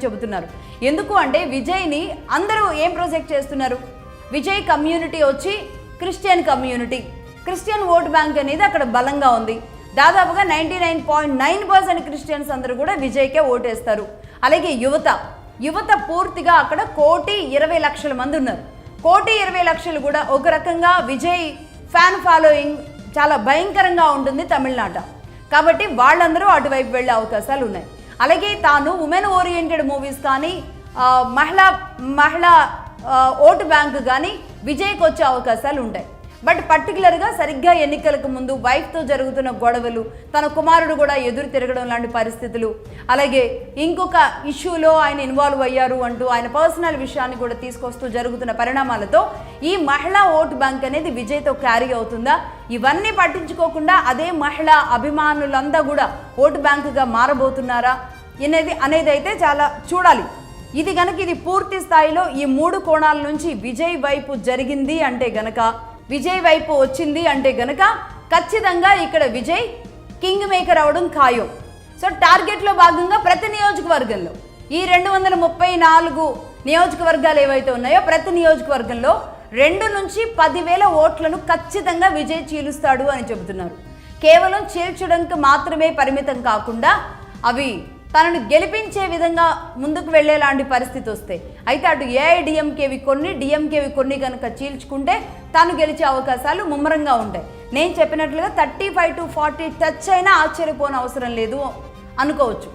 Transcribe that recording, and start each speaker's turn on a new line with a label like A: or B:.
A: చెబుతున్నారు. ఎందుకు అంటే విజయ్ని అందరూ ఏం ప్రొజెక్ట్ చేస్తున్నారు, విజయ్ కమ్యూనిటీ వచ్చి Christian community, Christian vote bank అనేది అక్కడ బలంగా ఉంది. దాదాపుగా 99.9% క్రిస్టియన్స్ అందరూ కూడా విజయ్కే ఓటేస్తారు. అలాగే యువత పూర్తిగా అక్కడ 1,20,00,000 మంది ఉన్నారు. 1,20,00,000 కూడా ఒక రకంగా విజయ్ ఫ్యాన్ ఫాలోయింగ్ చాలా భయంకరంగా ఉంటుంది తమిళనాట. కాబట్టి వాళ్ళందరూ అటువైపు వెళ్ళే అవకాశాలు ఉన్నాయి. అలాగే తాను ఉమెన్ ఓరియంటెడ్ మూవీస్ కానీ మహిళా ఓటు బ్యాంకు కానీ విజయ్కి వచ్చే అవకాశాలు ఉంటాయి. బట్ పర్టికులర్గా సరిగ్గా ఎన్నికలకు ముందు వైఫ్తో జరుగుతున్న గొడవలు, తన కుమారుడు కూడా ఎదురు తిరగడం లాంటి పరిస్థితులు, అలాగే ఇంకొక ఇష్యూలో ఆయన ఇన్వాల్వ్ అయ్యారు అంటూ ఆయన పర్సనల్ విషయాన్ని కూడా తీసుకొస్తూ జరుగుతున్న పరిణామాలతో ఈ మహిళా ఓటు బ్యాంక్ అనేది విజయ్తో క్యారీ అవుతుందా, ఇవన్నీ పట్టించుకోకుండా అదే మహిళా అభిమానులంతా కూడా ఓటు బ్యాంకుగా మారబోతున్నారా అనేది అయితే చాలా చూడాలి. ఇది గనక ఇది పూర్తి స్థాయిలో ఈ 3 కోణాల నుంచి విజయ్ వైపు జరిగింది అంటే గనక, విజయ్ వైపు వచ్చింది అంటే గనక ఖచ్చితంగా ఇక్కడ విజయ్ కింగ్ మేకర్ అవడం ఖాయం. సో టార్గెట్లో భాగంగా ప్రతి నియోజకవర్గంలో ఈ 234 నియోజకవర్గాలు ఏవైతే ఉన్నాయో ప్రతి నియోజకవర్గంలో 2 నుంచి 10,000 ఓట్లను ఖచ్చితంగా విజయ్ చీలుస్తాడు అని చెబుతున్నారు. కేవలం చీల్చడానికి మాత్రమే పరిమితం కాకుండా అవి తనను గెలిపించే విధంగా ముందుకు వెళ్లేలాంటి పరిస్థితి వస్తే అయితే అటు ఏఐడిఎంకేవి కొన్ని డిఎంకేవి కొన్ని కనుక చీల్చుకుంటే తాను గెలిచే అవకాశాలు ముమ్మరంగా ఉంటాయి. నేను చెప్పినట్లుగా 35 to 40 టచ్ అయినా ఆశ్చర్యపోని అవసరం లేదు అనుకోవచ్చు.